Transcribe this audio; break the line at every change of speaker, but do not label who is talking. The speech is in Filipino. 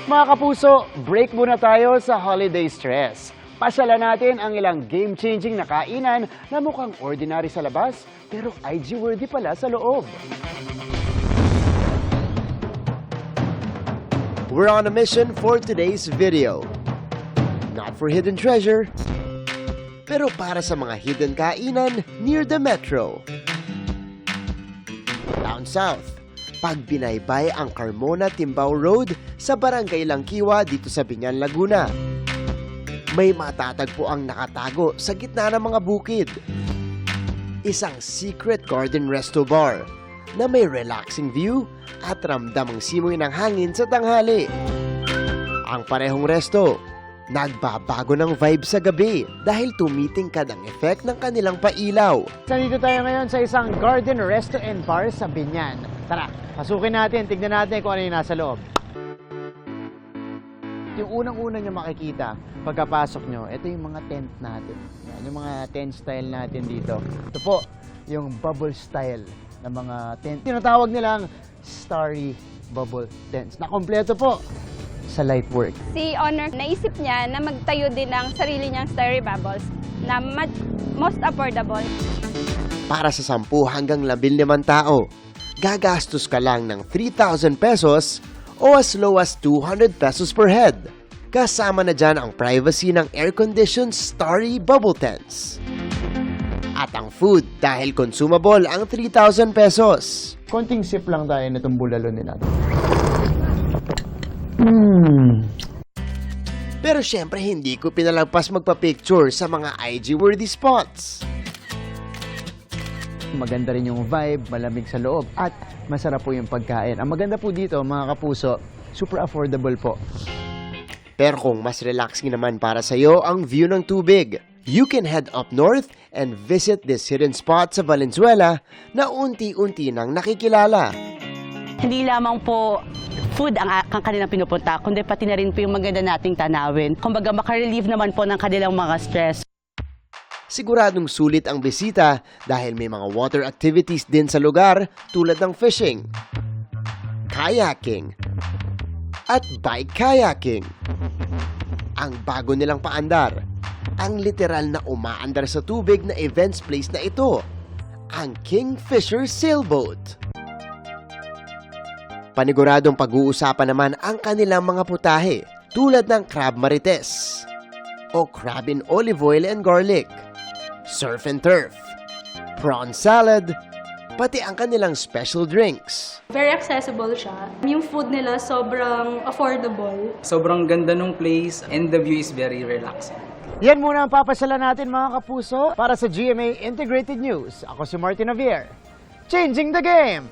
Mga kapuso, break muna tayo sa holiday stress. Pasyalan natin ang ilang game-changing na kainan na mukhang ordinary sa labas, pero IG-worthy pala sa loob.
We're on a mission for today's video. Not for hidden treasure, pero para sa mga hidden kainan near the metro. Down south, pag binaybay ang Carmona-Timbao Road sa Barangay Langkiwa dito sa Biñan, Laguna, may matatagpo ang nakatago sa gitna ng mga bukid. Isang secret garden resto bar na may relaxing view at ramdamang simoy ng hangin sa tanghali. Ang parehong resto, nagbabago ng vibe sa gabi dahil tumitingkad ang effect ng kanilang pailaw.
Nandito tayo ngayon sa isang garden resto and bar sa Biñan. Tara, pasukin natin, tignan natin kung ano yung nasa loob. Yung unang-una nyo makikita pagkapasok nyo, ito yung mga tent natin. Yan, yung mga tent style natin dito. Ito po, yung bubble style ng mga tent. Tinatawag nilang starry bubble tents na kompleto po sa Lightwork.
Si Honor, naisip niya na magtayo din ng sarili niyang starry bubbles na most affordable.
Para sa 10 hanggang 15 tao, gagastos ka lang ng 3,000 pesos o as low as 200 pesos per head. Kasama na dyan ang privacy ng air-conditioned starry bubble tents. At ang food dahil consumable ang 3,000 pesos.
Konting sip lang tayo nitong bulalo nila.
Pero syempre hindi ko pinalagpas magpa-picture sa mga IG-worthy spots.
Maganda rin yung vibe, malamig sa loob, at masarap po yung pagkain. Ang maganda po dito, mga kapuso, super affordable po.
Pero kung mas relaxing naman para sa'yo ang view ng tubig, you can head up north and visit this hidden spot sa Valenzuela na unti-unti nang nakikilala.
Hindi lamang po food ang kanilang pinupunta, kundi pati na rin po yung maganda nating tanawin. Kumbaga makarelieve naman po ng kanilang mga stress.
Siguradong sulit ang bisita dahil may mga water activities din sa lugar tulad ng fishing, kayaking, at bike kayaking. Ang bago nilang paandar, ang literal na umaandar sa tubig na events place na ito, ang Kingfisher Sailboat. Paniguradong pag-uusapan naman ang kanilang mga putahe tulad ng crab marites o crab in olive oil and garlic, surf and turf, prawn salad, pati ang kanilang special drinks.
Very accessible siya. Yung food nila sobrang affordable.
Sobrang ganda ng place and the view is very relaxing.
Yan muna ang papasyalan natin, mga kapuso. Para sa GMA Integrated News, ako si Martin Javier. Changing the game!